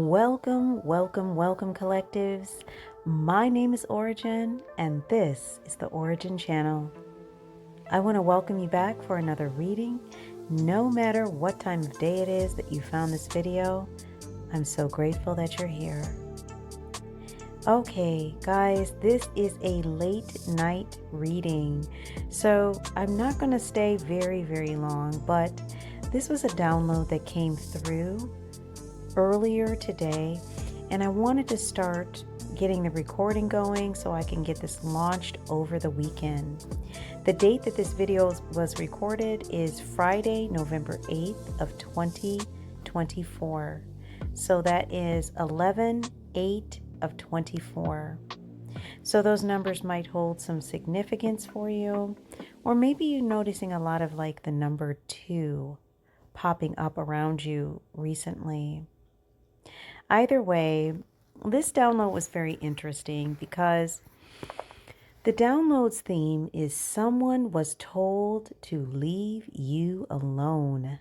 Welcome, welcome, welcome, collectives. My name is Ora-gen, and this is the Ora-gen Channel. I want to welcome you back for another reading. No matter what time of day it is that you found this video, I'm so grateful that you're here. Okay, guys, this is a late night reading, so I'm not going to stay very long, but this was a download that came through earlier today, and I wanted to start getting the recording going so I can get this launched over the weekend. The date that this video was recorded is Friday, November 8th of 2024. So that is 11/8 of 24. So those numbers might hold some significance for you, or maybe you're noticing a lot of like the number 2 popping up around you recently. Either way, this download was very interesting because the download's theme is someone was told to leave you alone.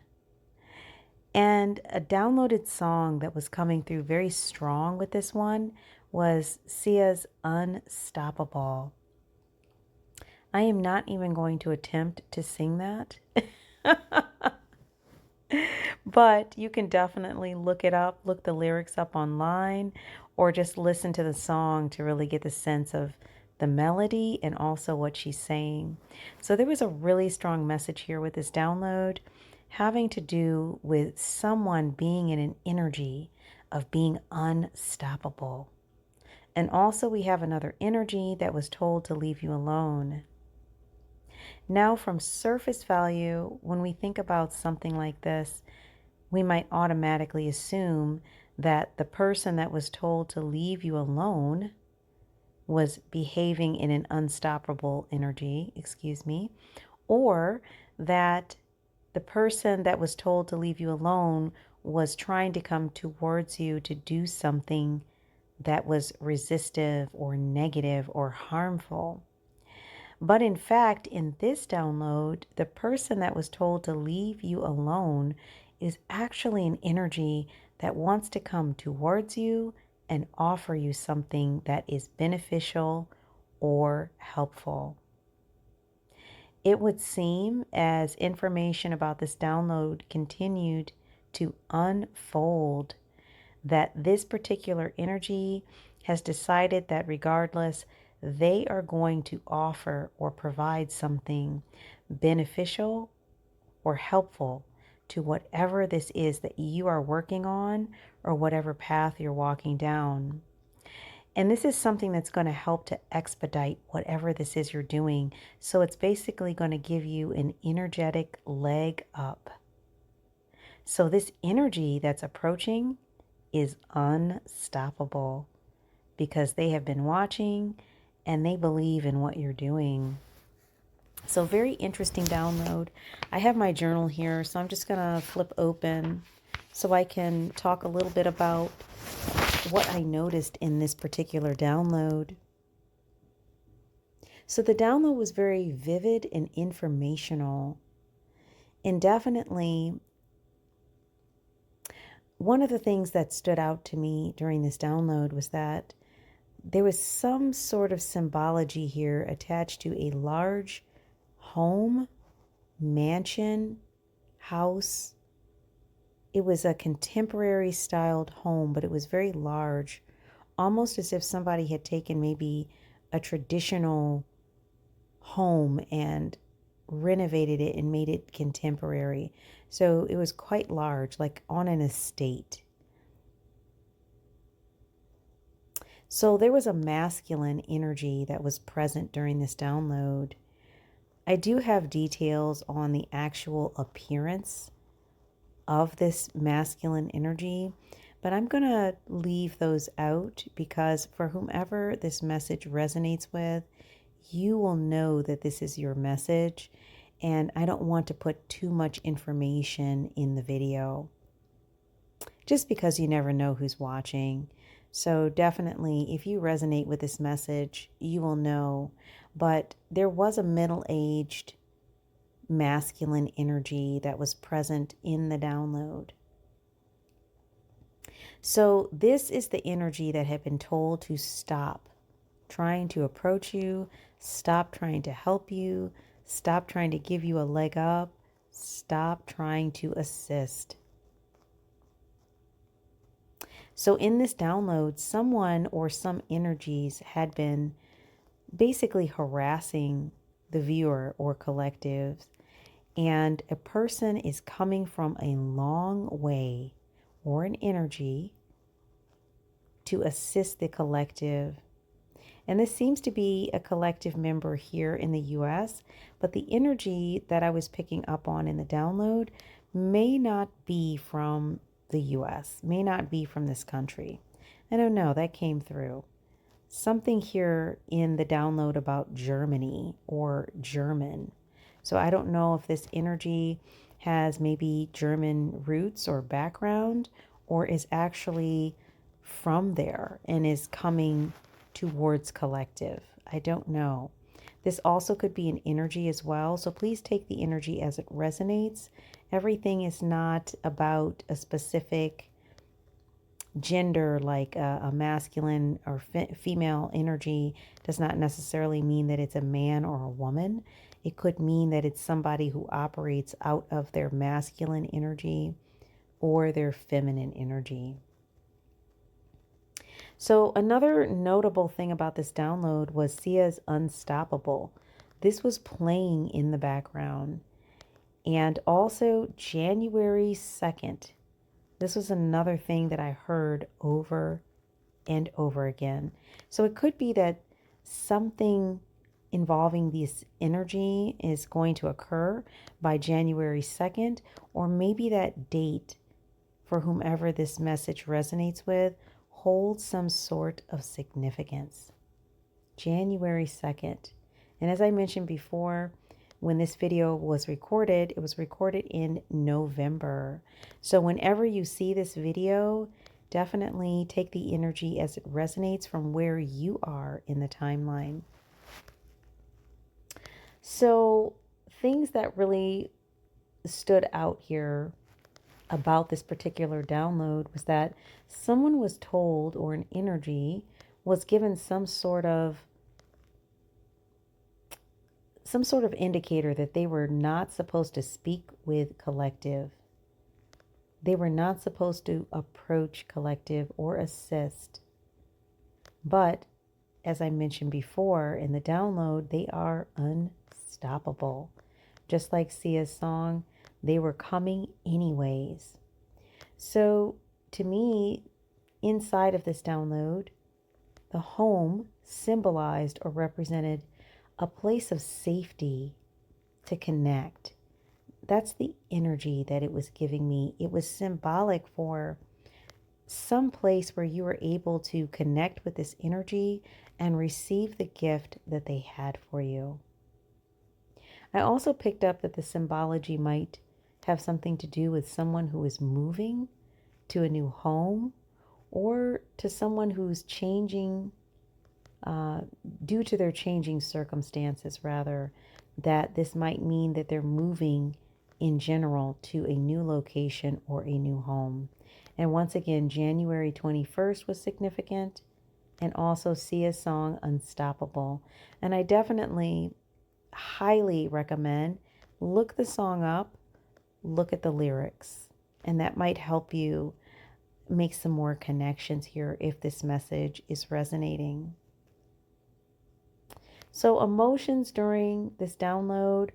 And a downloaded song that was coming through very strong with this one was Sia's Unstoppable. I am not even going to attempt to sing that. But you can definitely look it up, look the lyrics up online, or just listen to the song to really get the sense of the melody and also what she's saying. So there was a really strong message here with this download having to do with someone being in an energy of being unstoppable. And also we have another energy that was told to leave you alone. Now, from surface value, when we think about something like this, we might automatically assume that the person that was told to leave you alone was behaving in an unstoppable energy, or that the person that was told to leave you alone was trying to come towards you to do something that was resistive or negative or harmful. But in fact, in this download, the person that was told to leave you alone is actually an energy that wants to come towards you and offer you something that is beneficial or helpful. It would seem as information about this download continued to unfold that this particular energy has decided that regardless, they are going to offer or provide something beneficial or helpful to whatever this is that you are working on or whatever path you're walking down. And this is something that's going to help to expedite whatever this is you're doing. So it's basically going to give you an energetic leg up. So this energy that's approaching is unstoppable because they have been watching and they believe in what you're doing. So very interesting download. I have my journal here, so I'm just going to flip open so I can talk a little bit about what I noticed in this particular download. So the download was very vivid and informational. And definitely one of the things that stood out to me during this download was that there was some sort of symbology here attached to a large home, mansion, house. It was a contemporary styled home, but it was very large, almost as if somebody had taken maybe a traditional home and renovated it and made it contemporary. So it was quite large, like on an estate. So there was a masculine energy that was present during this download. I do have details on the actual appearance of this masculine energy, but I'm going to leave those out because for whomever this message resonates with, you will know that this is your message, and I don't want to put too much information in the video just because you never know who's watching. So definitely, if you resonate with this message, you will know. But there was a middle-aged masculine energy that was present in the download. So this is the energy that had been told to stop trying to approach you, stop trying to help you, stop trying to give you a leg up, stop trying to assist. So in this download, someone or some energies had been basically harassing the viewer or collectives, and a person is coming from a long way or an energy to assist the collective. And this seems to be a collective member here in the US, but the energy that I was picking up on in the download may not be from the US, may not be from this country. I don't know, that came through. Something here in the download about Germany or German. So I don't know if this energy has maybe German roots or background, or is actually from there and is coming towards collective. I don't know. This also could be an energy as well. So please take the energy as it resonates. Everything is not about a specific gender, like a masculine or female energy does not necessarily mean that it's a man or a woman. It could mean that it's somebody who operates out of their masculine energy or their feminine energy. So another notable thing about this download was Sia's Unstoppable. This was playing in the background. And also January 2nd. This was another thing that I heard over and over again. So it could be that something involving this energy is going to occur by January 2nd, or maybe that date for whomever this message resonates with holds some sort of significance. January 2nd. And as I mentioned before, when this video was recorded, it was recorded in November. So whenever you see this video, definitely take the energy as it resonates from where you are in the timeline. So things that really stood out here about this particular download was that someone was told, or an energy was given some sort of indicator that they were not supposed to speak with collective. They were not supposed to approach collective or assist. But as I mentioned before in the download, they are unstoppable. Just like Sia's song, they were coming anyways. So to me, inside of this download, the home symbolized or represented a place of safety to connect. That's the energy that it was giving me. It was symbolic for some place where you were able to connect with this energy and receive the gift that they had for you. I also picked up that the symbology might have something to do with someone who is moving to a new home, or to someone who's changing due to their changing circumstances, rather, that this might mean that they're moving in general to a new location or a new home. And once again, January 21st was significant, and also Sia's song Unstoppable. And I definitely highly recommend look the song up, look at the lyrics, and that might help you make some more connections here if this message is resonating. So emotions during this download,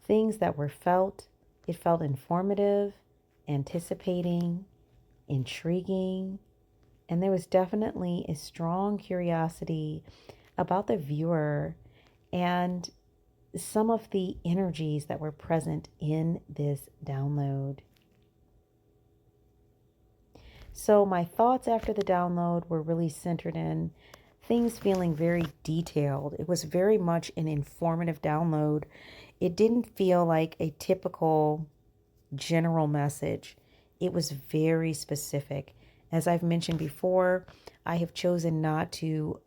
things that were felt, it felt informative, anticipating, intriguing, and there was definitely a strong curiosity about the viewer and some of the energies that were present in this download. So my thoughts after the download were really centered in things feeling very detailed. It was very much an informative download. It didn't feel like a typical general message. It was very specific. As I've mentioned before, I have chosen not to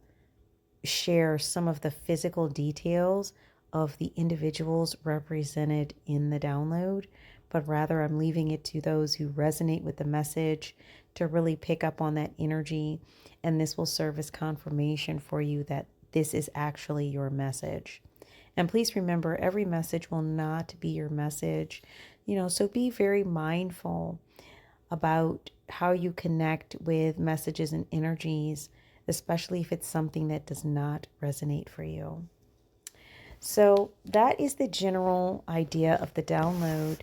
share some of the physical details of the individuals represented in the download, but rather I'm leaving it to those who resonate with the message to really pick up on that energy. And this will serve as confirmation for you that this is actually your message. And please remember, every message will not be your message. So be very mindful about how you connect with messages and energies, especially if it's something that does not resonate for you. So that is the general idea of the download.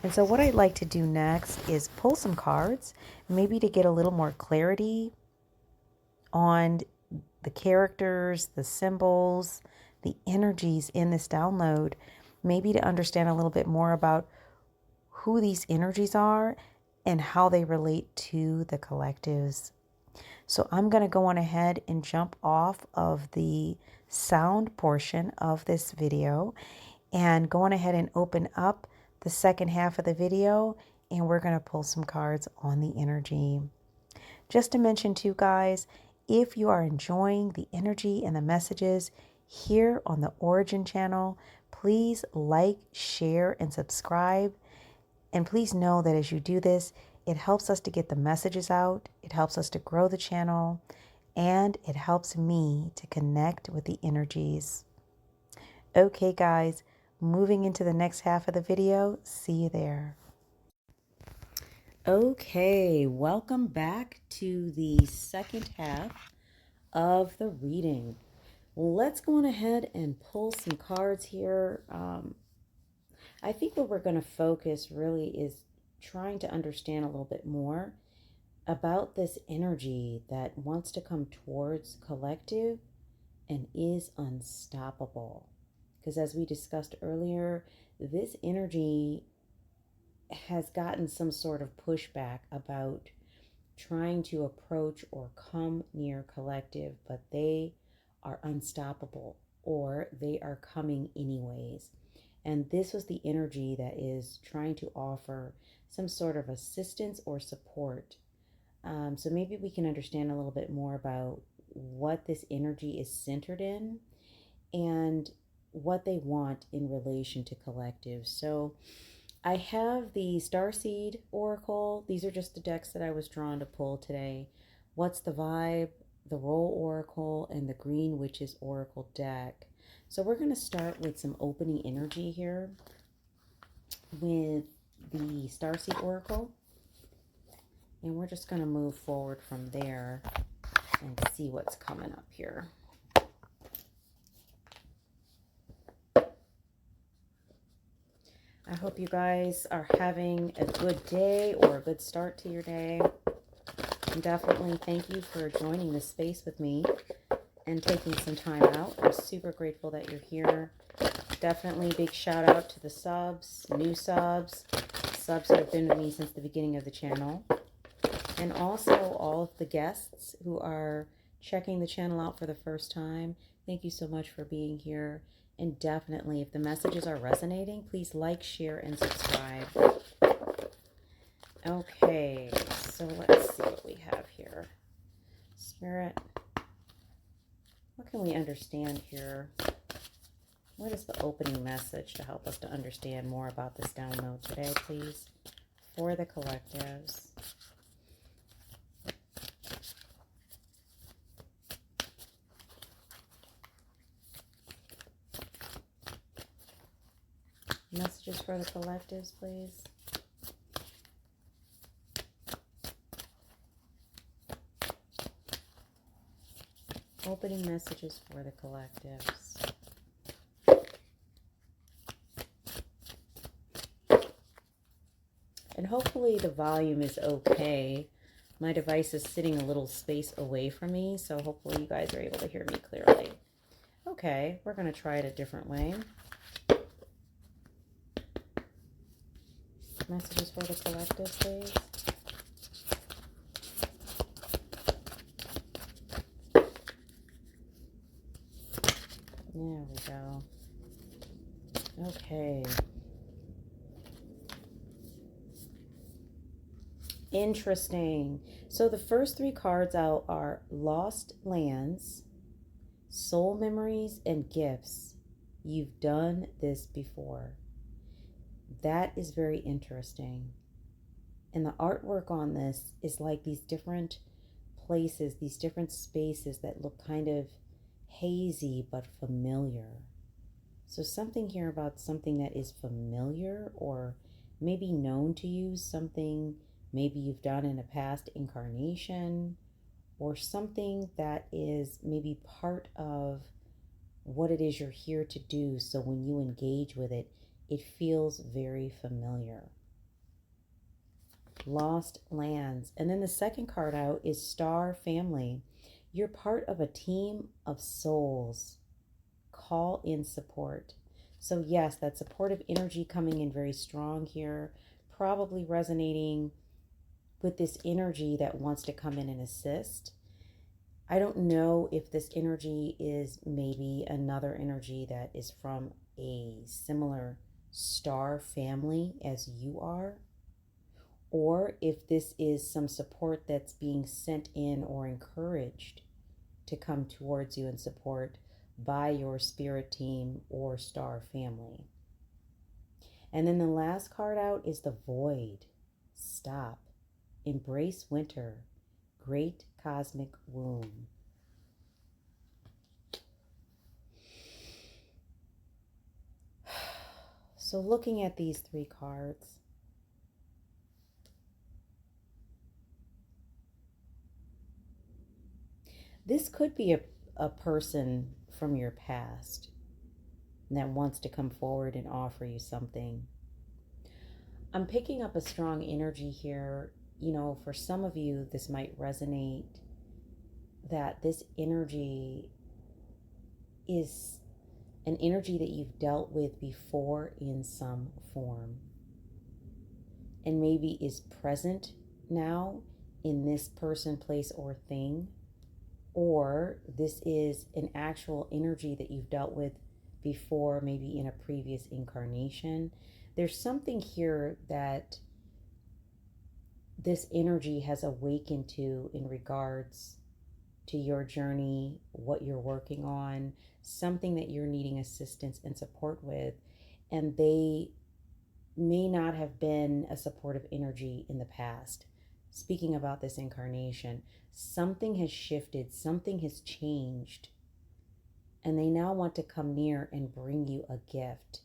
And so what I'd like to do next is pull some cards, maybe to get a little more clarity on the characters, the symbols, the energies in this download, maybe to understand a little bit more about who these energies are and how they relate to the collectives. So I'm going to go on ahead and jump off of the sound portion of this video and go on ahead and open up the second half of the video, and we're going to pull some cards on the energy. Just to mention too, guys, if you are enjoying the energy and the messages here on the Ora-gen Channel, please like, share, and subscribe. And please know that as you do this, it helps us to get the messages out, it helps us to grow the channel, and it helps me to connect with the energies. Okay, guys, moving into the next half of the video. See you there. Okay, welcome back to the second half of the reading. Let's go on ahead and pull some cards here. I think what we're going to focus really is trying to understand a little bit more about this energy that wants to come towards collective and is unstoppable. Because as we discussed earlier, this energy has gotten some sort of pushback about trying to approach or come near collective, but they are unstoppable, or they are coming anyways. And this was the energy that is trying to offer some sort of assistance or support. So maybe we can understand a little bit more about what this energy is centered in and what they want in relation to collective. So I have the Starseed Oracle. These are just the decks that I was drawn to pull today. What's the Vibe, the Roll Oracle, and the Green Witches Oracle deck. So we're going to start with some opening energy here with the Starseed Oracle. And we're just going to move forward from there and see what's coming up here. I hope you guys are having a good day or a good start to your day. And definitely thank you for joining this space with me and taking some time out. I'm super grateful that you're here. Definitely big shout out to the subs, new subs that have been with me since the beginning of the channel. And also all of the guests who are checking the channel out for the first time. Thank you so much for being here. And definitely, if the messages are resonating, please like, share, and subscribe. Okay, so let's see what we have here. Spirit, what can we understand here? What is the opening message to help us to understand more about this download today, please? For the collectives. Messages for the collectives, please. Opening messages for the collectives. And hopefully the volume is okay. My device is sitting a little space away from me, so hopefully you guys are able to hear me clearly. Okay, we're going to try it a different way. Messages for the collectives, please. There we go. Okay. Interesting. So the first three cards out are Lost Lands, Soul Memories, and Gifts. You've done this before. that is very interesting. And the artwork on this is like these different places, these different spaces that look kind of hazy but familiar. So something here about something that is familiar or maybe known to you, something maybe you've done in a past incarnation, or something that is maybe part of what it is you're here to do. So when you engage with it, it feels very familiar. Lost lands. And then the second card out is Star Family. You're part of a team of souls. Call in support. So yes, that supportive energy coming in very strong here, probably resonating with this energy that wants to come in and assist. I don't know if this energy is maybe another energy that is from a similar star family as you are, or if this is some support that's being sent in or encouraged to come towards you and support by your spirit team or star family. And then the last card out is the Void. Stop. Embrace winter. Great cosmic womb. So looking at these three cards, this could be a person from your past that wants to come forward and offer you something. I'm picking up a strong energy here. You know, for some of you, this might resonate that this energy is an energy that you've dealt with before in some form and maybe is present now in this person, place, or thing. Or this is an actual energy that you've dealt with before, maybe in a previous incarnation. There's something here that this energy has awakened to in regards to your journey, what you're working on, something that you're needing assistance and support with. And they may not have been a supportive energy in the past. Speaking about this incarnation, something has shifted, something has changed, and they now want to come near and bring you a gift,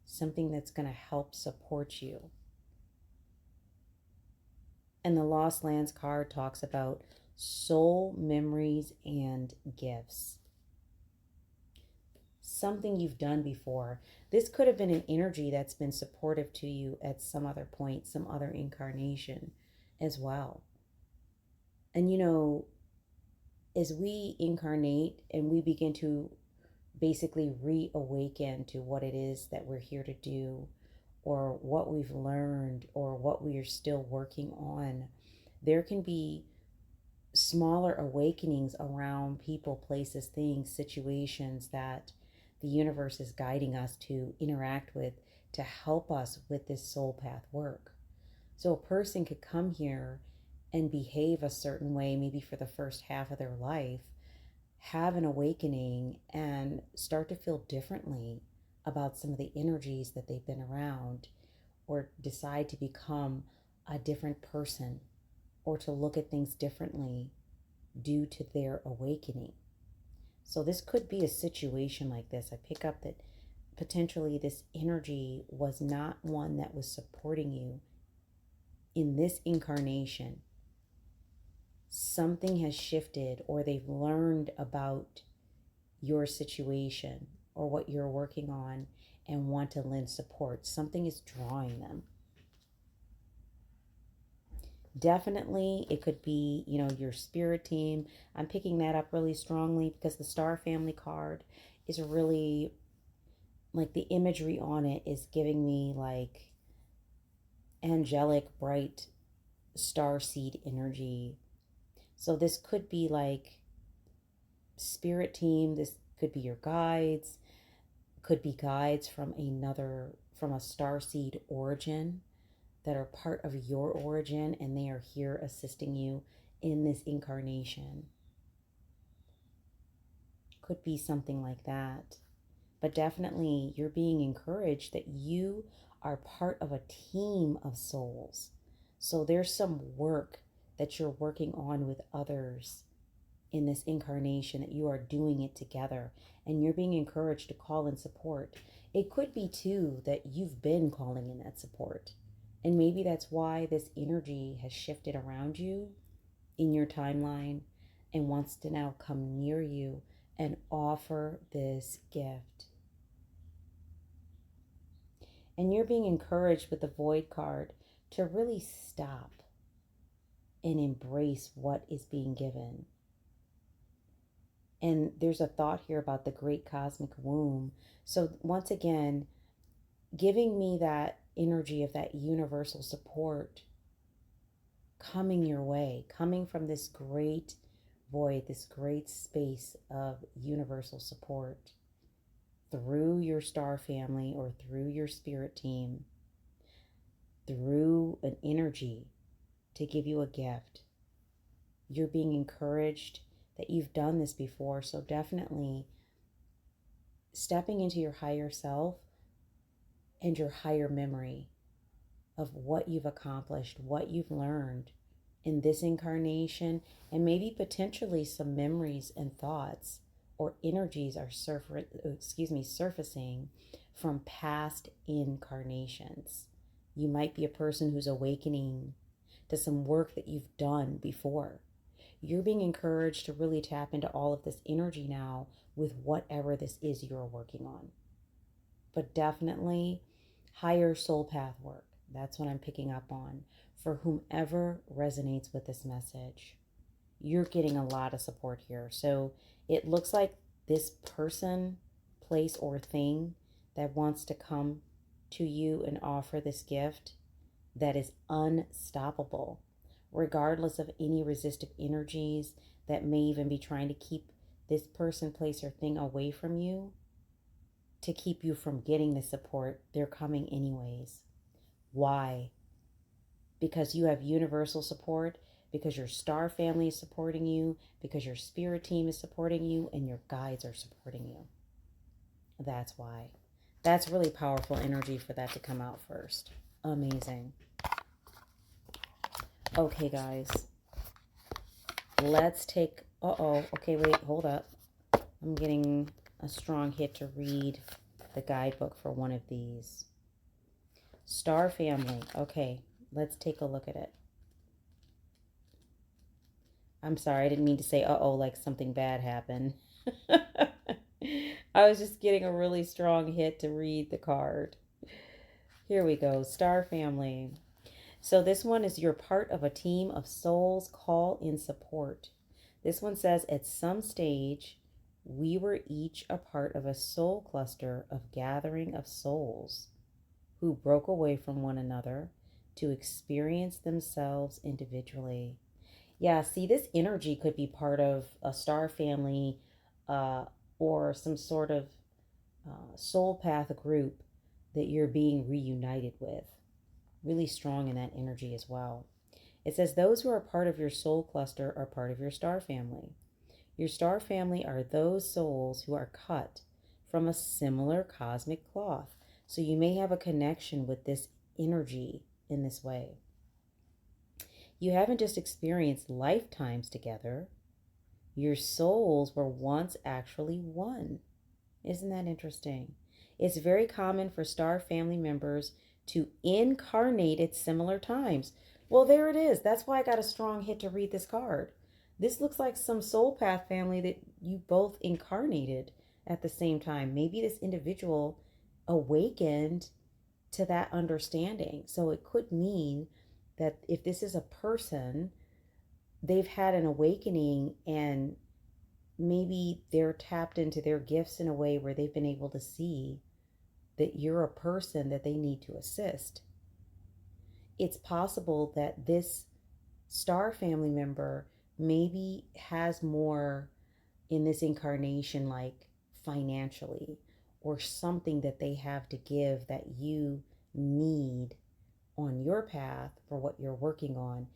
something that's going to help support you. And the Lost Lands card talks about soul memories and gifts. Something you've done before. This could have been an energy that's been supportive to you at some other point, some other incarnation as well. And you know, as we incarnate and we begin to basically reawaken to what it is that we're here to do, or what we've learned, or what we are still working on, there can be smaller awakenings around people, places, things, situations that the universe is guiding us to interact with to help us with this soul path work. So a person could come here and behave a certain way, maybe for the first half of their life, have an awakening and start to feel differently about some of the energies that they've been around, or decide to become a different person or to look at things differently due to their awakening. So this could be a situation like this. I pick up that potentially this energy was not one that was supporting you in this incarnation. Something has shifted, or they've learned about your situation or what you're working on and want to lend support. Something is drawing them. Definitely, it could be, you know, your spirit team. I'm picking that up really strongly because the Star Family card is really, like, the imagery on it is giving me like angelic, bright starseed energy. So this could be like spirit team. This could be your guides. Could be guides from from a starseed origin that are part of your origin, and they are here assisting you in this incarnation. Could be something like that. But definitely you're being encouraged that you are part of a team of souls. So there's some work that you're working on with others in this incarnation, that you are doing it together, and you're being encouraged to call in support. It could be too that you've been calling in that support, and maybe that's why this energy has shifted around you in your timeline and wants to now come near you and offer this gift. And you're being encouraged with the Void card to really stop and embrace what is being given. And there's a thought here about the great cosmic womb. So once again, giving me that energy of that universal support coming your way, coming from this great void, this great space of universal support through your star family or through your spirit team, through an energy to give you a gift. You're being encouraged that you've done this before, so definitely stepping into your higher self and your higher memory of what you've accomplished, what you've learned in this incarnation, and maybe potentially some memories and thoughts or energies are surfacing from past incarnations. You might be a person who's awakening to some work that you've done before. You're being encouraged to really tap into all of this energy now with whatever this is you're working on. But definitely higher soul path work. That's what I'm picking up on for whomever resonates with this message. You're getting a lot of support here. So it looks like this person, place, or thing that wants to come to you and offer this gift that is unstoppable, regardless of any resistive energies that may even be trying to keep this person, place, or thing away from you, to keep you from getting the support. They're coming anyways. Why? Because you have universal support, because your star family is supporting you, because your spirit team is supporting you, and your guides are supporting you. That's why. That's really powerful energy for that to come out first. Amazing. Okay, guys. Let's take... Okay, wait, hold up. I'm getting a strong hit to read the guidebook for one of these. Star family. Okay, let's take a look at it. I'm sorry, I didn't mean to say like something bad happened. I was just getting a really strong hit to read the card. Here we go. Star family. So this one is, you're part of a team of souls. Call in support. This one says, at some stage, we were each a part of a soul cluster of gathering of souls who broke away from one another to experience themselves individually. Yeah, see, this energy could be part of a star family or some sort of soul path group that you're being reunited with. Really strong in that energy as well. It says those who are part of your soul cluster are part of your star family. Your star family are those souls who are cut from a similar cosmic cloth. So you may have a connection with this energy in this way. You haven't just experienced lifetimes together. Your souls were once actually one. Isn't that interesting? It's very common for star family members to incarnate at similar times. Well, there it is. That's why I got a strong hit to read this card. This looks like some soul path family that you both incarnated at the same time. Maybe this individual awakened to that understanding. So it could mean that if this is a person, they've had an awakening and maybe they're tapped into their gifts in a way where they've been able to see that you're a person that they need to assist. It's possible that this star family member maybe has more in this incarnation, like financially, or something that they have to give that you need on your path for what you're working on.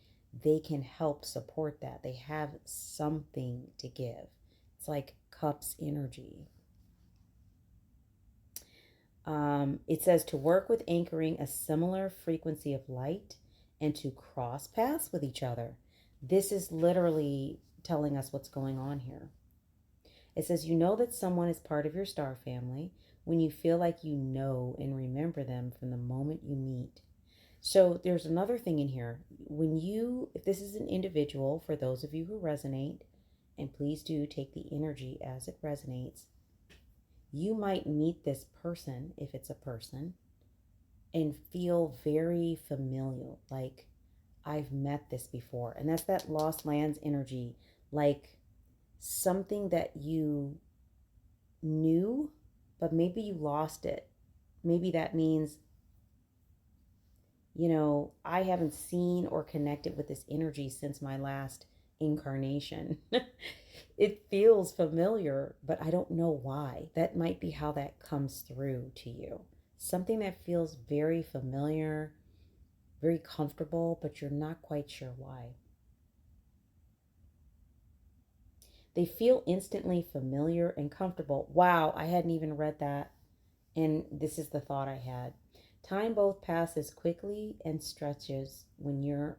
They can help support that. They have something to give. It's like cups energy. It says to work with anchoring a similar frequency of light and to cross paths with each other. This is literally telling us what's going on here. It says you know that someone is part of your star family when you feel like you know and remember them from the moment you meet. So there's another thing in here. If this is an individual, for those of you who resonate, and please do take the energy as it resonates, you might meet this person, if it's a person, and feel very familial, like I've met this before. And that's that lost lands energy, like something that you knew, but maybe you lost it. Maybe that means, I haven't seen or connected with this energy since my last incarnation. It feels familiar, but I don't know why. That might be how that comes through to you. Something that feels very familiar, very comfortable, but you're not quite sure why. They feel instantly familiar and comfortable. Wow, I hadn't even read that. And this is the thought I had. Time both passes quickly and stretches when you're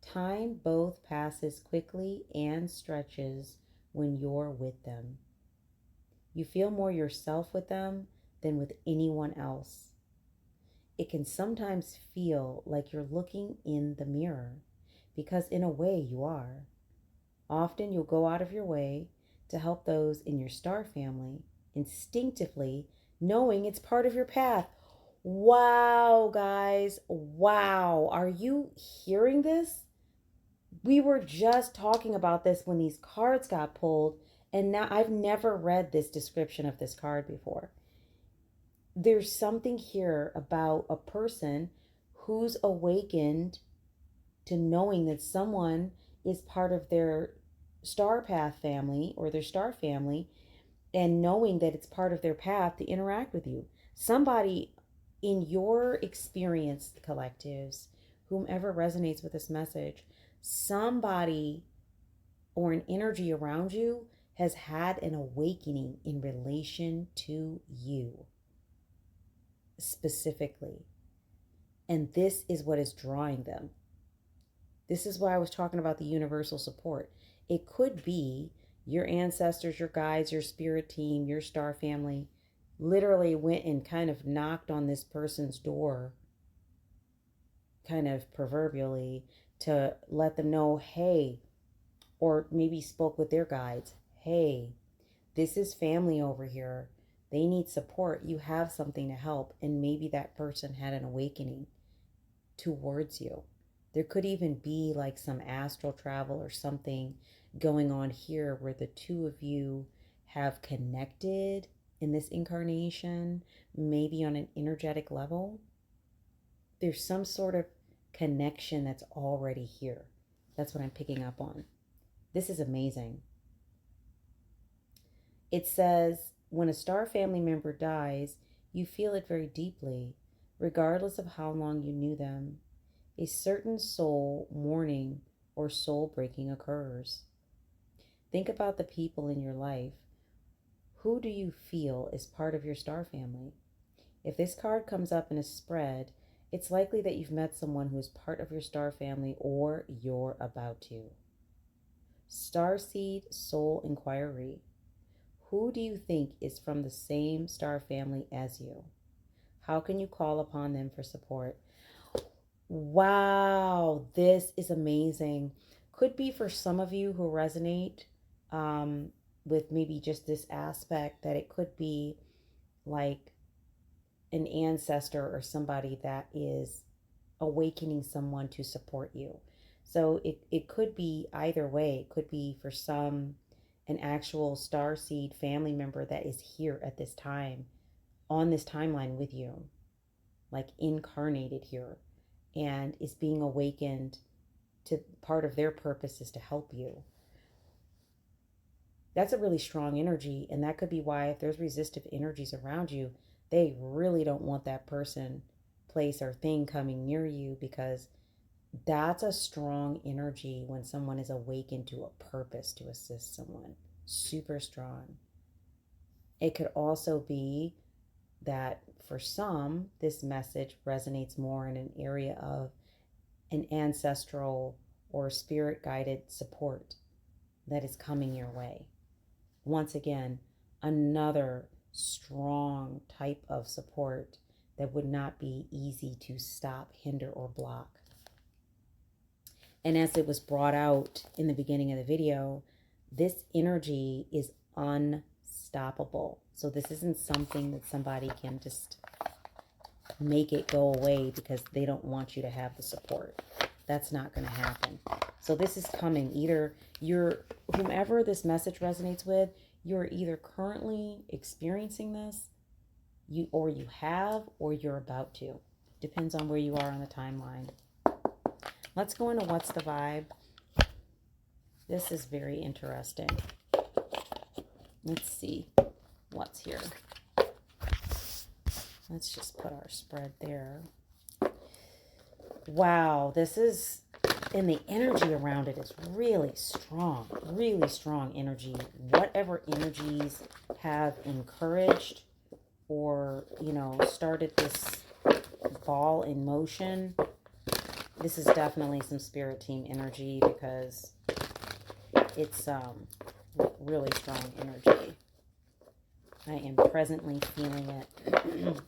Time both passes quickly and stretches when you're with them. You feel more yourself with them than with anyone else. It can sometimes feel like you're looking in the mirror, because in a way you are. Often you'll go out of your way to help those in your star family, instinctively knowing it's part of your path. Wow, guys. Wow. Are you hearing this? We were just talking about this when these cards got pulled, and now I've never read this description of this card before. There's something here about a person who's awakened to knowing that someone is part of their star path family or their star family, and knowing that it's part of their path to interact with you. Somebody in your experience, collectives, whomever resonates with this message, somebody or an energy around you has had an awakening in relation to you specifically. And this is what is drawing them. This is why I was talking about the universal support. It could be your ancestors, your guides, your spirit team, your star family literally went and kind of knocked on this person's door, kind of proverbially, to let them know, hey, or maybe spoke with their guides, hey, this is family over here. They need support. You have something to help. And maybe that person had an awakening towards you. There could even be like some astral travel or something going on here where the two of you have connected in this incarnation, maybe on an energetic level. There's some sort of connection that's already here. That's what I'm picking up on. This is amazing. It says, when a star family member dies, you feel it very deeply, regardless of how long you knew them. A certain soul mourning or soul breaking occurs. Think about the people in your life. Who do you feel is part of your star family? If this card comes up in a spread, it's likely that you've met someone who is part of your star family or you're about to. Starseed Soul Inquiry. Who do you think is from the same star family as you? How can you call upon them for support? Wow, this is amazing. Could be for some of you who resonate with maybe just this aspect, that it could be like an ancestor or somebody that is awakening someone to support you. So it could be either way. It could be for some an actual starseed family member that is here at this time, on this timeline with you, like incarnated here, and is being awakened to part of their purpose is to help you. That's a really strong energy, and that could be why if there's resistive energies around you, they really don't want that person, place, or thing coming near you, because that's a strong energy when someone is awakened to a purpose to assist someone. Super strong. It could also be that for some, this message resonates more in an area of an ancestral or spirit guided support that is coming your way. Once again, another strong type of support that would not be easy to stop, hinder, or block. And as it was brought out in the beginning of the video, this energy is unstoppable. So this isn't something that somebody can just make it go away because they don't want you to have the support. That's not going to happen. So this is coming. Either whomever this message resonates with, you're either currently experiencing this, you have, or you're about to. Depends on where you are on the timeline. Let's go into what's the vibe. This is very interesting. Let's see what's here. Let's just put our spread there. Wow, this is, and the energy around it is really strong energy. Whatever energies have encouraged or, started this ball in motion, this is definitely some spirit team energy because it's really strong energy. I am presently feeling it.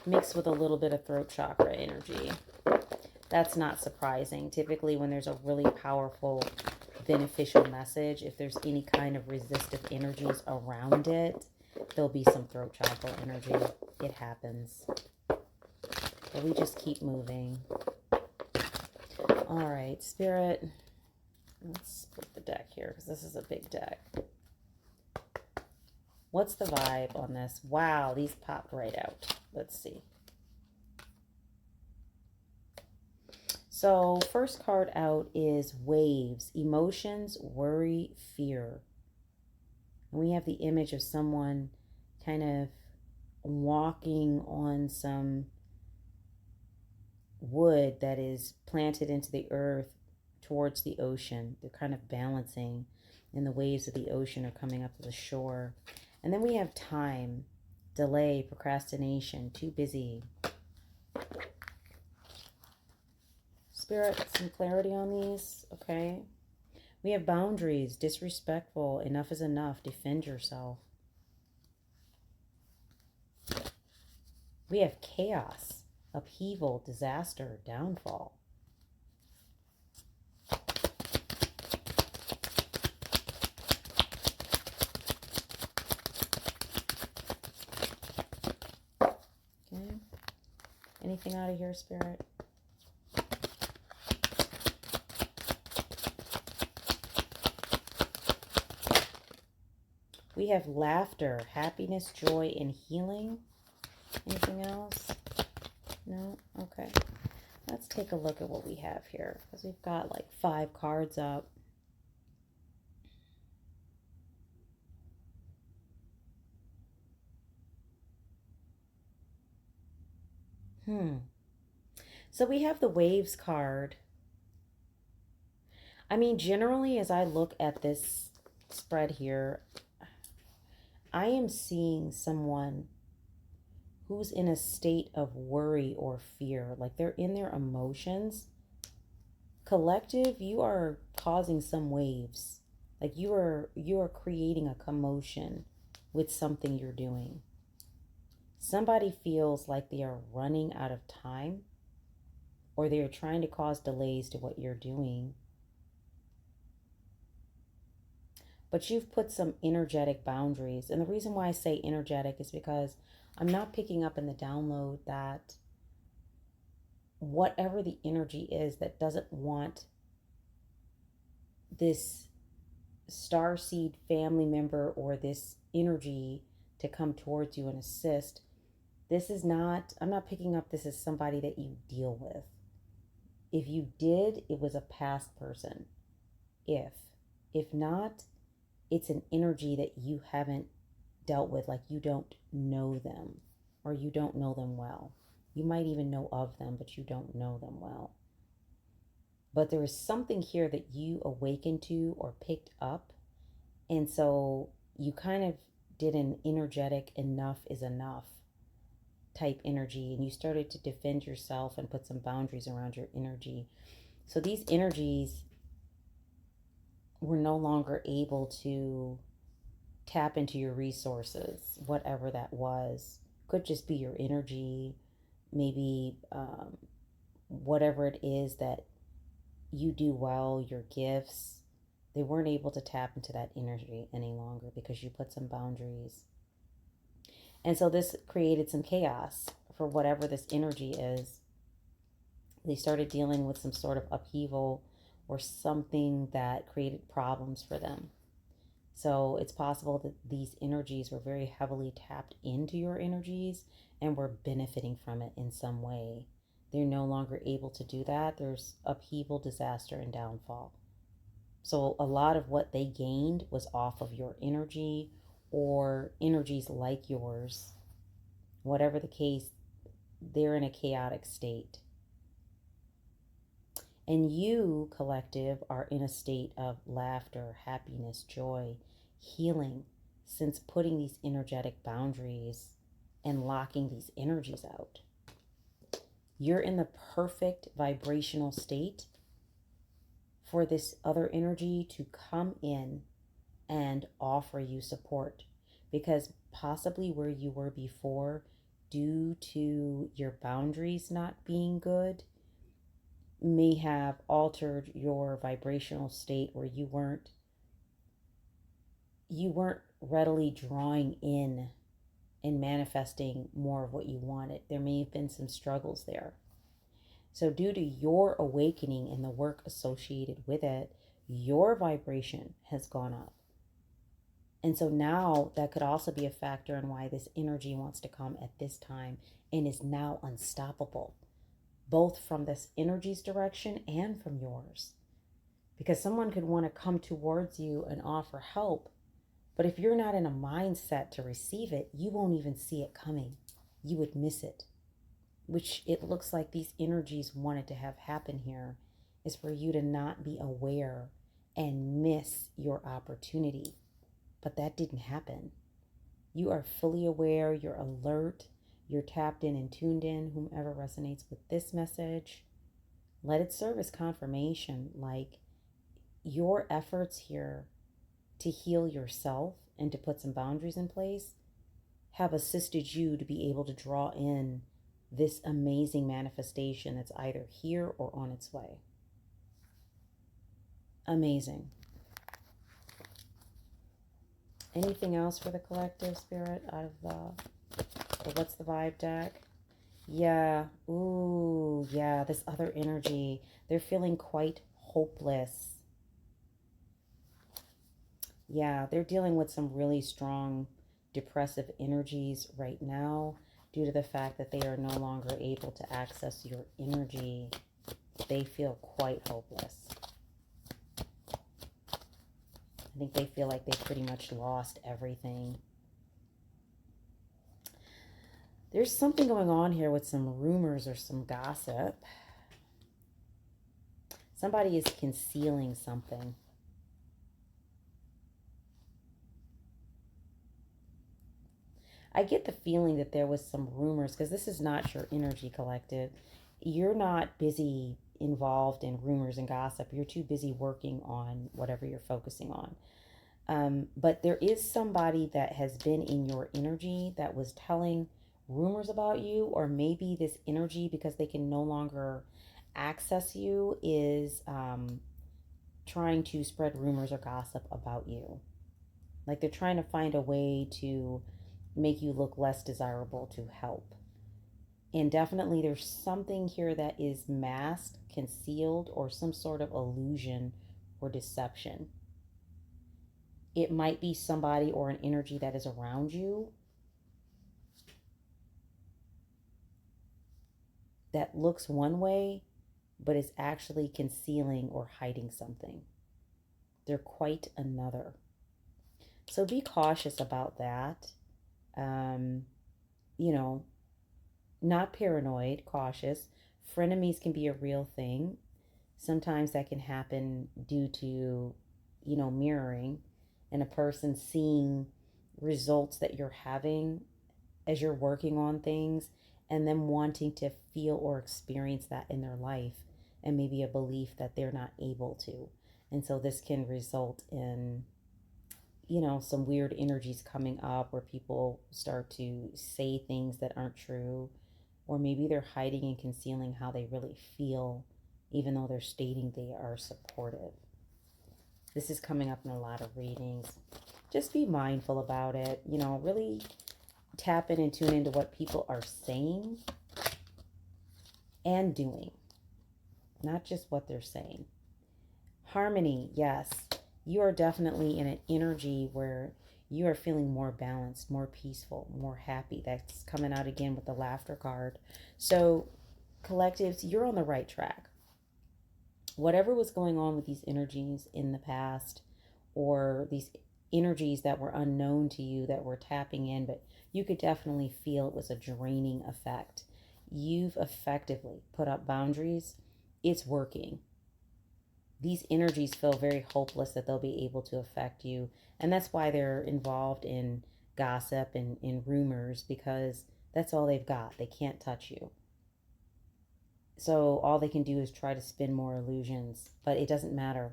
Mixed with a little bit of throat chakra energy. That's not surprising. Typically when there's a really powerful, beneficial message, if there's any kind of resistive energies around it, there'll be some throat chakra energy. It happens. But we just keep moving. All right, Spirit. Let's split the deck here because this is a big deck. What's the vibe on this? Wow, these popped right out. Let's see. So first card out is waves, emotions, worry, fear. And we have the image of someone kind of walking on some wood that is planted into the earth towards the ocean. They're kind of balancing, and the waves of the ocean are coming up to the shore. And then we have time, delay, procrastination, too busy. Spirit, some clarity on these, okay? We have boundaries, disrespectful, enough is enough, defend yourself. We have chaos, upheaval, disaster, downfall. Okay. Anything out of here, Spirit? We have laughter, happiness, joy, and healing. Anything else? No? Okay. Let's take a look at what we have here, because we've got like 5 cards up. So we have the waves card. I mean, generally, as I look at this spread here, I am seeing someone who's in a state of worry or fear, like they're in their emotions. Collective, you are causing some waves. Like you are creating a commotion with something you're doing. Somebody feels like they are running out of time, or they are trying to cause delays to what you're doing. But you've put some energetic boundaries. And the reason why I say energetic is because I'm not picking up in the download that whatever the energy is that doesn't want this starseed family member or this energy to come towards you and assist, this is not, I'm not picking up this as somebody that you deal with. If you did, it was a past person. If not, it's an energy that you haven't dealt with, like you don't know them or you don't know them well. You might even know of them, but you don't know them well. But there is something here that you awakened to or picked up. And so you kind of did an energetic enough is enough type energy, and you started to defend yourself and put some boundaries around your energy. So these energies were no longer able to tap into your resources, whatever that was. Could just be your energy, maybe whatever it is that you do well, your gifts. They weren't able to tap into that energy any longer because you put some boundaries. And so this created some chaos for whatever this energy is. They started dealing with some sort of upheaval or something that created problems for them. So it's possible that these energies were very heavily tapped into your energies and were benefiting from it in some way. They're no longer able to do that. There's upheaval, disaster, and downfall. So a lot of what they gained was off of your energy or energies like yours. Whatever the case, they're in a chaotic state. And you, collective, are in a state of laughter, happiness, joy, healing, since putting these energetic boundaries and locking these energies out. You're in the perfect vibrational state for this other energy to come in and offer you support, because possibly where you were before, due to your boundaries not being good, may have altered your vibrational state where you weren't readily drawing in and manifesting more of what you wanted. There may have been some struggles there. So due to your awakening and the work associated with it, your vibration has gone up. And so now that could also be a factor in why this energy wants to come at this time and is now unstoppable, both from this energy's direction and from yours. Because someone could want to come towards you and offer help, but if you're not in a mindset to receive it, you won't even see it coming. You would miss it, which it looks like these energies wanted to have happen here, is for you to not be aware and miss your opportunity. But that didn't happen. You are fully aware, you're alert, you're tapped in and tuned in. Whomever resonates with this message, let it serve as confirmation. Like, your efforts here to heal yourself and to put some boundaries in place have assisted you to be able to draw in this amazing manifestation that's either here or on its way. Amazing. Anything else for the collective, Spirit, out of the What's the Vibe deck? Yeah. Ooh, yeah, this other energy. They're feeling quite hopeless. Yeah, they're dealing with some really strong depressive energies right now due to the fact that they are no longer able to access your energy. They feel quite hopeless. I think they feel like they pretty much lost everything. There's something going on here with some rumors or some gossip. Somebody is concealing something. I get the feeling that there was some rumors, because this is not your energy, collective. You're not busy involved in rumors and gossip. You're too busy working on whatever you're focusing on. But there is somebody that has been in your energy that was telling rumors about you, or maybe this energy, because they can no longer access you, is trying to spread rumors or gossip about you. Like, they're trying to find a way to make you look less desirable to help. And definitely there's something here that is masked, concealed, or some sort of illusion or deception. It might be somebody or an energy that is around you that looks one way, but is actually concealing or hiding something. They're quite another. So be cautious about that. You know, not paranoid, cautious. Frenemies can be a real thing. Sometimes that can happen due to, mirroring, and a person seeing results that you're having as you're working on things, and them wanting to feel or experience that in their life, and maybe a belief that they're not able to. And so this can result in, some weird energies coming up where people start to say things that aren't true, or maybe they're hiding and concealing how they really feel, even though they're stating they are supportive. This is coming up in a lot of readings. Just be mindful about it. Really tap in and tune into what people are saying and doing, not just what they're saying. Harmony, yes. You are definitely in an energy where you are feeling more balanced, more peaceful, more happy. That's coming out again with the laughter card. So, collectives, you're on the right track. Whatever was going on with these energies in the past, or these energies that were unknown to you that were tapping in, but you could definitely feel it was a draining effect. You've effectively put up boundaries. It's working. These energies feel very hopeless that they'll be able to affect you. And that's why they're involved in gossip and in rumors, because that's all they've got. They can't touch you. So all they can do is try to spin more illusions, but it doesn't matter.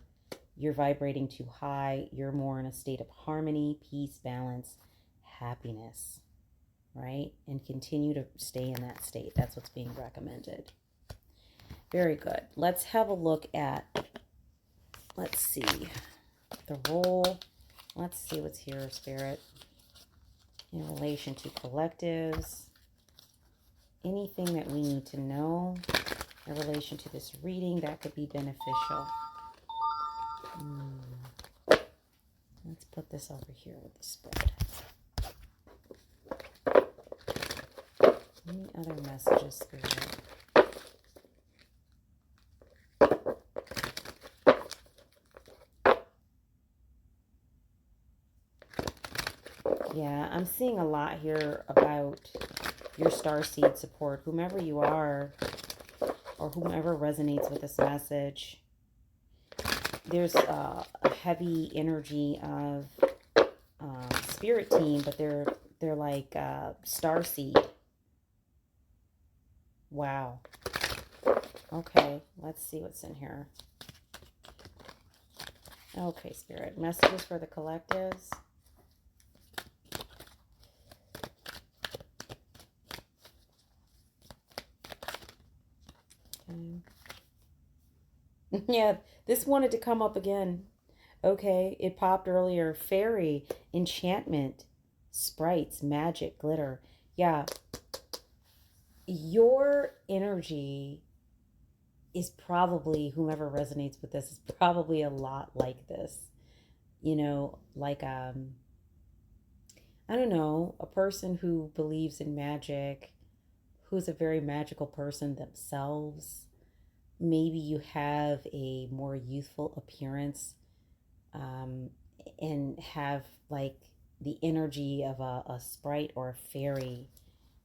You're vibrating too high. You're more in a state of harmony, peace, balance, happiness, right? And continue to stay in that state. That's what's being recommended. Very good. Let's have a look at, let's see, the role. Let's see what's here, Spirit, in relation to collectives. Anything that we need to know in relation to this reading that could be beneficial. Let's put this over here with the spread. Any other messages, Spirit? Yeah, I'm seeing a lot here about your starseed support, whomever you are, or whomever resonates with this message. There's a heavy energy of spirit team, but they're like starseed. Wow. Okay, let's see what's in here. Okay, Spirit, messages for the collectives. Okay. Yeah, this wanted to come up again. Okay, it popped earlier. Fairy, enchantment, sprites, magic, glitter. Yeah, your energy is probably, whomever resonates with this, is probably a lot like this. Like, I don't know, a person who believes in magic, who's a very magical person themselves. Maybe you have a more youthful appearance, and have like the energy of a sprite or a fairy.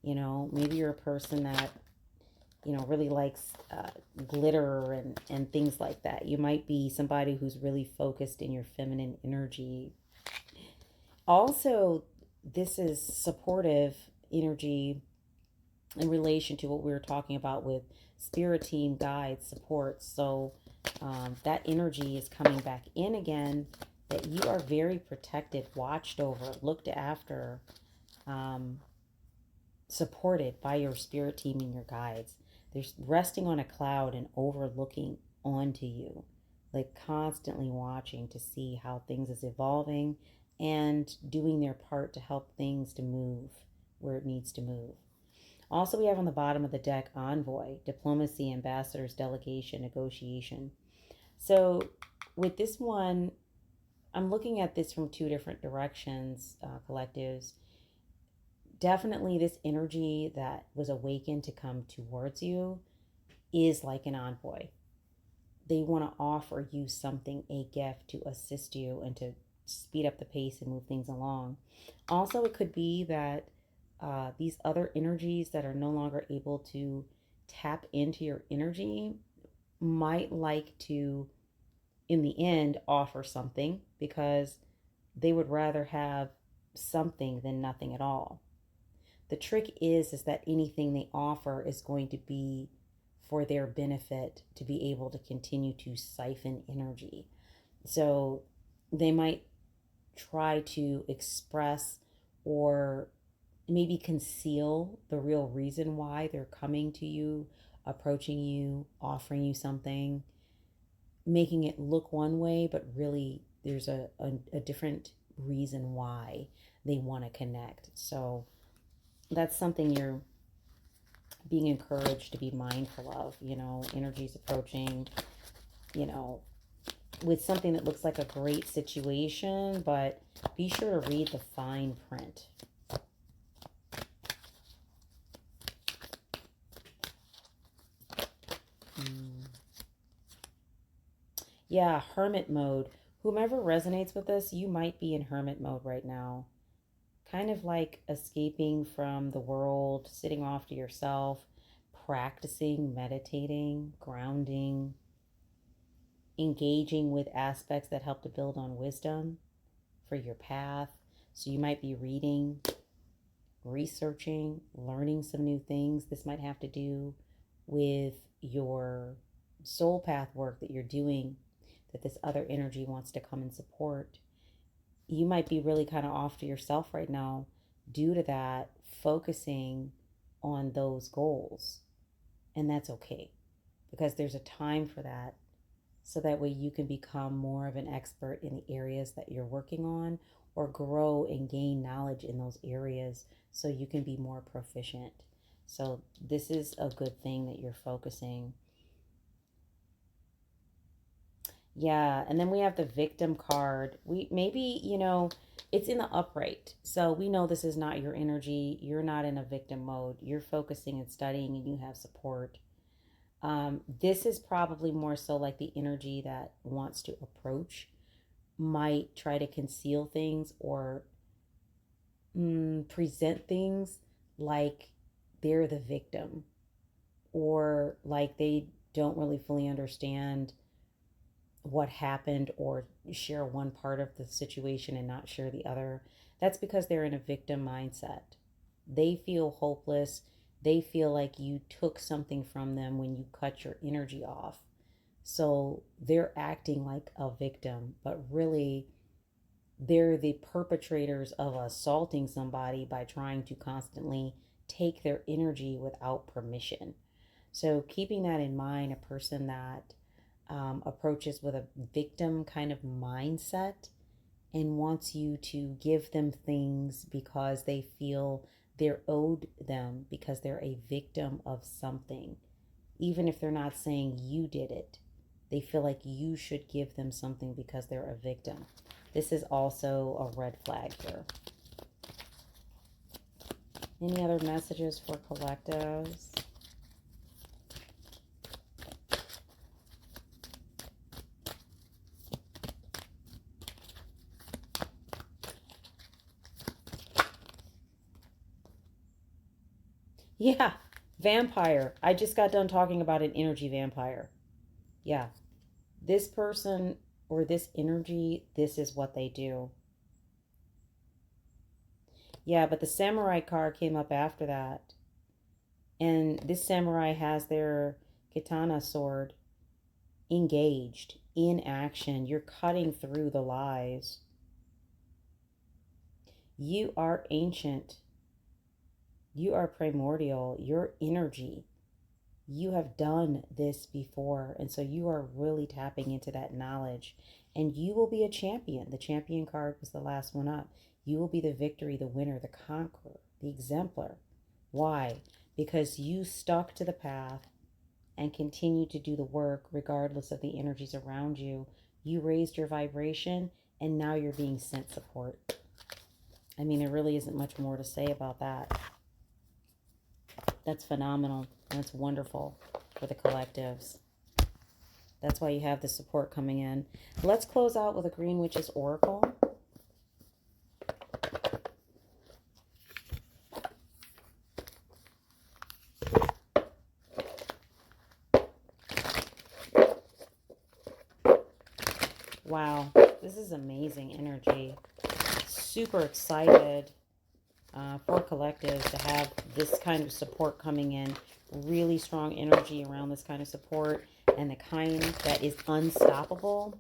Maybe you're a person that really likes glitter and things like that. You might be somebody who's really focused in your feminine energy. Also, this is supportive energy in relation to what we were talking about with spirit team, guides, support. So that energy is coming back in again, that you are very protected, watched over, looked after, supported by your spirit team and your guides. They're resting on a cloud and overlooking onto you, like constantly watching to see how things is evolving and doing their part to help things to move where it needs to move. Also, we have on the bottom of the deck envoy, diplomacy, ambassadors, delegation, negotiation. So with this one, I'm looking at this from two different directions, collectives. Definitely this energy that was awakened to come towards you is like an envoy. They want to offer you something, a gift to assist you and to speed up the pace and move things along. Also, it could be that these other energies that are no longer able to tap into your energy might like to, in the end, offer something, because they would rather have something than nothing at all. The trick is that anything they offer is going to be for their benefit, to be able to continue to siphon energy. So they might try to express or maybe conceal the real reason why they're coming to you, approaching you, offering you something, making it look one way, but really there's a different reason why they want to connect. So that's something you're being encouraged to be mindful of. Energy's approaching, you know, with something that looks like a great situation, but be sure to read the fine print. Yeah, hermit mode. Whomever resonates with this, you might be in hermit mode right now. Kind of like escaping from the world, sitting off to yourself, practicing, meditating, grounding, engaging with aspects that help to build on wisdom for your path. So you might be reading, researching, learning some new things. This might have to do with your soul path work that you're doing, that this other energy wants to come and support. You might be really kind of off to yourself right now due to that, focusing on those goals. And that's okay, because there's a time for that. So that way you can become more of an expert in the areas that you're working on, or grow and gain knowledge in those areas so you can be more proficient. So this is a good thing that you're focusing. Yeah, and then we have the victim card. Maybe, it's in the upright. So we know this is not your energy. You're not in a victim mode. You're focusing and studying, and you have support. This is probably more so like the energy that wants to approach, might try to conceal things or present things like they're the victim, or like they don't really fully understand what happened, or share one part of the situation and not share the other. That's because they're in a victim mindset. They feel hopeless. They feel like you took something from them when you cut your energy off. So they're acting like a victim, but really they're the perpetrators of assaulting somebody by trying to constantly take their energy without permission. So keeping that in mind, a person that approaches with a victim kind of mindset and wants you to give them things because they feel they're owed them, because they're a victim of something. Even if they're not saying you did it, they feel like you should give them something because they're a victim. This is also a red flag here. Any other messages for collectives? Yeah, vampire. I just got done talking about an energy vampire. Yeah, this person or this energy, this is what they do. Yeah, but the samurai card came up after that. And this samurai has their katana sword engaged in action. You're cutting through the lies. You are ancient. You are primordial. Your energy. You have done this before. And so you are really tapping into that knowledge. And you will be a champion. The champion card was the last one up. You will be the victory, the winner, the conqueror, the exemplar. Why? Because you stuck to the path and continue to do the work regardless of the energies around you. You raised your vibration, and now you're being sent support. I mean, there really isn't much more to say about that. That's phenomenal. That's wonderful for the collectives. That's why you have the support coming in. Let's close out with a Green Witch's Oracle. Wow, this is amazing energy. super excited for collectives to have this kind of support coming in. Really strong energy around this kind of support, and the kind that is unstoppable.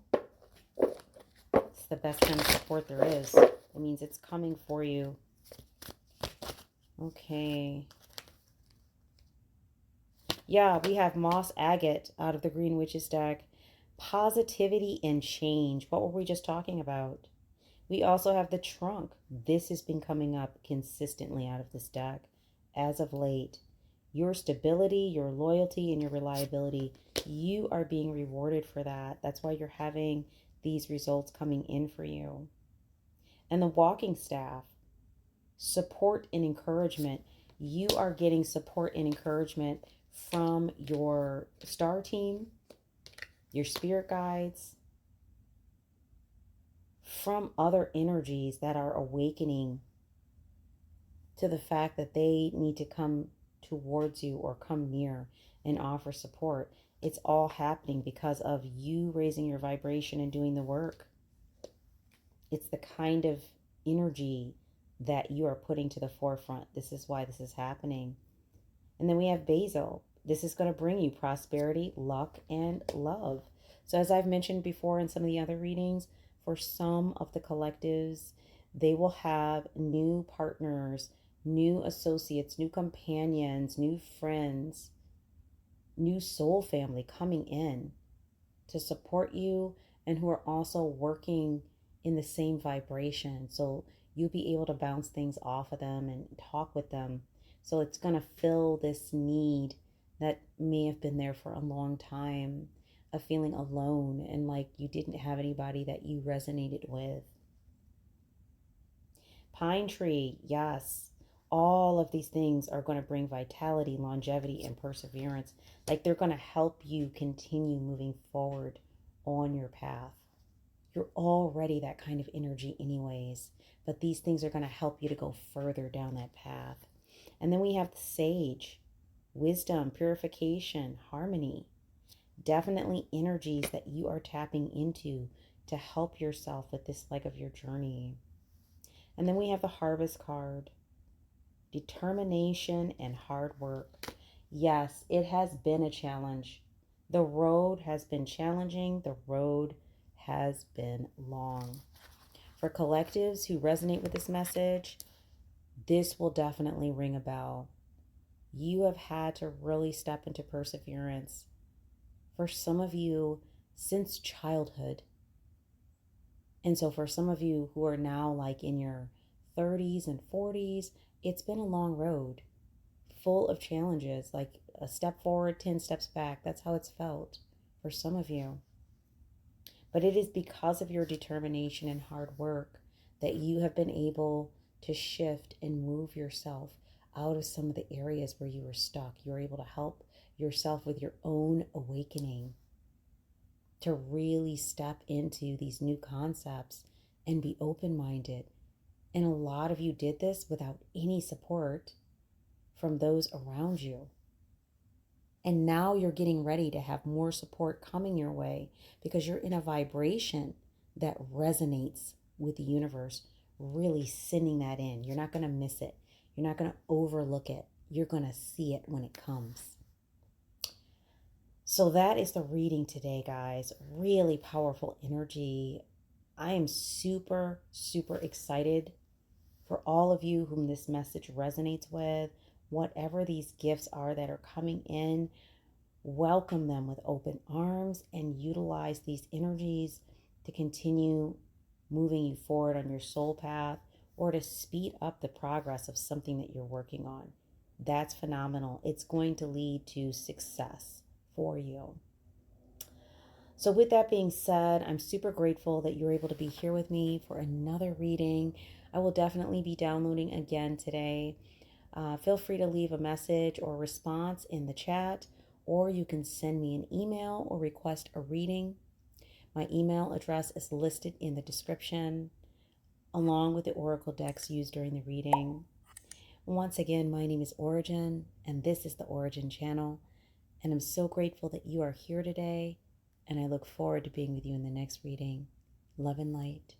It's the best kind of support there is. It means it's coming for you. Okay. Yeah, we have Moss Agate out of the Green Witches deck. Positivity and change. What were we just talking about? We also have the Trunk. This has been coming up consistently out of this deck as of late. Your stability, your loyalty, and your reliability, you are being rewarded for that. That's why you're having these results coming in for you. And the Walking Staff, support and encouragement. You are getting support and encouragement from your star team, your spirit guides, from other energies that are awakening to the fact that they need to come towards you or come near and offer support. It's all happening because of you raising your vibration and doing the work. It's the kind of energy that you are putting to the forefront. This is why this is happening. And then we have Basil. This is going to bring you prosperity, luck, and love. So as I've mentioned before in some of the other readings, for some of the collectives, they will have new partners, new associates, new companions, new friends, new soul family coming in to support you and who are also working in the same vibration. So you'll be able to bounce things off of them and talk with them. So it's going to fill this need that may have been there for a long time of feeling alone and like you didn't have anybody that you resonated with. Pine tree, yes. All of these things are going to bring vitality, longevity, and perseverance. Like they're going to help you continue moving forward on your path. You're already that kind of energy anyways, but these things are going to help you to go further down that path. And then we have the sage, wisdom, purification, harmony. Definitely energies that you are tapping into to help yourself with this leg of your journey. And then we have the harvest card, determination and hard work. Yes, it has been a challenge. The road has been challenging. The road has been long. For collectives who resonate with this message, this will definitely ring a bell. You have had to really step into perseverance. For some of you, since childhood. And so for some of you who are now like in your 30s and 40s, it's been a long road full of challenges, like a step forward, 10 steps back. That's how it's felt for some of you. But it is because of your determination and hard work that you have been able to shift and move yourself out of some of the areas where you were stuck. You're able to help yourself with your own awakening, to really step into these new concepts and be open-minded. And a lot of you did this without any support from those around you. And now you're getting ready to have more support coming your way because you're in a vibration that resonates with the universe, really sending that in. You're not going to miss it. You're not going to overlook it. You're going to see it when it comes. So that is the reading today, guys. Really powerful energy. I am super, super excited for all of you whom this message resonates with. Whatever these gifts are that are coming in, welcome them with open arms and utilize these energies to continue moving you forward on your soul path or to speed up the progress of something that you're working on. That's phenomenal. It's going to lead to success for you. So with that being said, I'm super grateful that you're able to be here with me for another reading. I will definitely be downloading again today. Feel free to leave a message or response in the chat, or you can send me an email or request a reading. My email address is listed in the description, along with the oracle decks used during the reading. Once again, my name is Ora-gen, and this is the Ora-gen Channel. And I'm so grateful that you are here today, and I look forward to being with you in the next reading. Love and light.